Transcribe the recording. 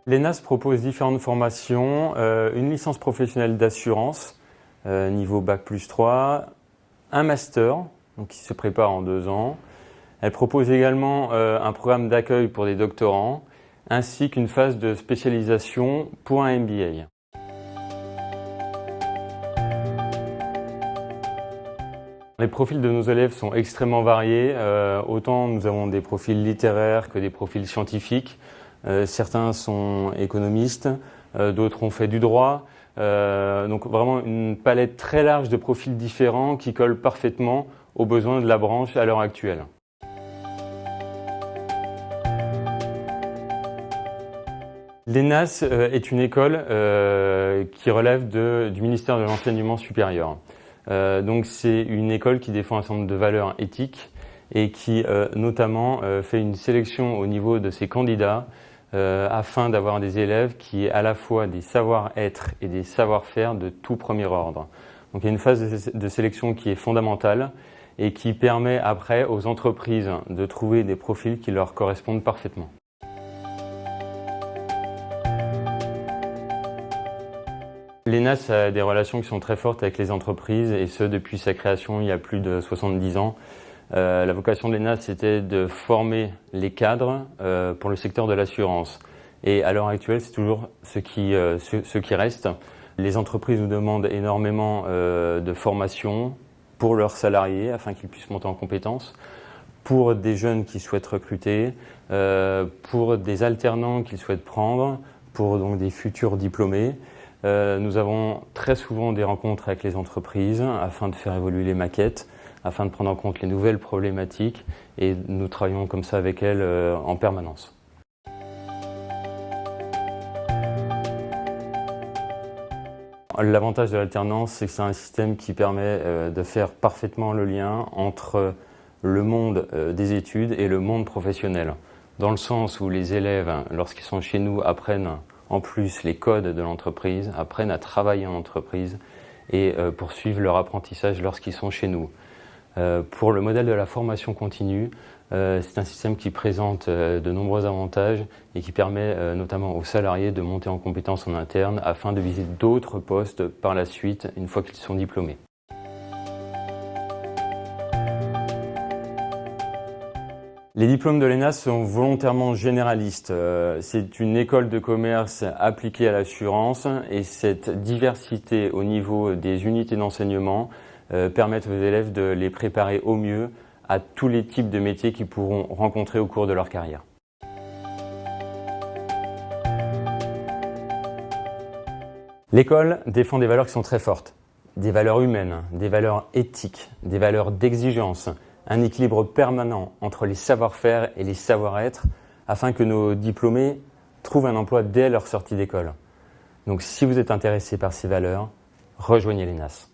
L'ENAS propose différentes formations, une licence professionnelle d'assurance, niveau Bac+3, un master, donc qui se prépare en 2 ans. Elle propose également un programme d'accueil pour des doctorants, ainsi qu'une phase de spécialisation pour un MBA. Les profils de nos élèves sont extrêmement variés, autant nous avons des profils littéraires que des profils scientifiques. Certains sont économistes, d'autres ont fait du droit, donc vraiment une palette très large de profils différents qui collent parfaitement aux besoins de la branche à l'heure actuelle. L'ENAS est une école qui relève du ministère de l'Enseignement supérieur. Donc c'est une école qui défend un certain nombre de valeurs éthiques et qui notamment fait une sélection au niveau de ses candidats afin d'avoir des élèves qui aient à la fois des savoir-être et des savoir-faire de tout premier ordre. Donc il y a une phase de sélection qui est fondamentale et qui permet après aux entreprises de trouver des profils qui leur correspondent parfaitement. L'ENAS a des relations qui sont très fortes avec les entreprises et ce depuis sa création il y a plus de 70 ans. La vocation de l'ENAS c'était de former les cadres pour le secteur de l'assurance. Et à l'heure actuelle c'est toujours ce qui reste. Les entreprises nous demandent énormément de formation pour leurs salariés afin qu'ils puissent monter en compétences, pour des jeunes qui souhaitent recruter, pour des alternants qu'ils souhaitent prendre, pour donc des futurs diplômés. Nous avons très souvent des rencontres avec les entreprises afin de faire évoluer les maquettes, afin de prendre en compte les nouvelles problématiques et nous travaillons comme ça avec elles en permanence. L'avantage de l'alternance, c'est que c'est un système qui permet de faire parfaitement le lien entre le monde des études et le monde professionnel. Dans le sens où les élèves, lorsqu'ils sont chez nous, apprennent en plus les codes de l'entreprise, apprennent à travailler en entreprise et poursuivent leur apprentissage lorsqu'ils sont chez nous. Pour le modèle de la formation continue, c'est un système qui présente de nombreux avantages et qui permet notamment aux salariés de monter en compétences en interne afin de viser d'autres postes par la suite une fois qu'ils sont diplômés. Les diplômes de l'ENAS sont volontairement généralistes. C'est une école de commerce appliquée à l'assurance et cette diversité au niveau des unités d'enseignement permet aux élèves de les préparer au mieux à tous les types de métiers qu'ils pourront rencontrer au cours de leur carrière. L'école défend des valeurs qui sont très fortes, des valeurs humaines, des valeurs éthiques, des valeurs d'exigence, un équilibre permanent entre les savoir-faire et les savoir-être afin que nos diplômés trouvent un emploi dès leur sortie d'école. Donc si vous êtes intéressé par ces valeurs, rejoignez l'ENAS.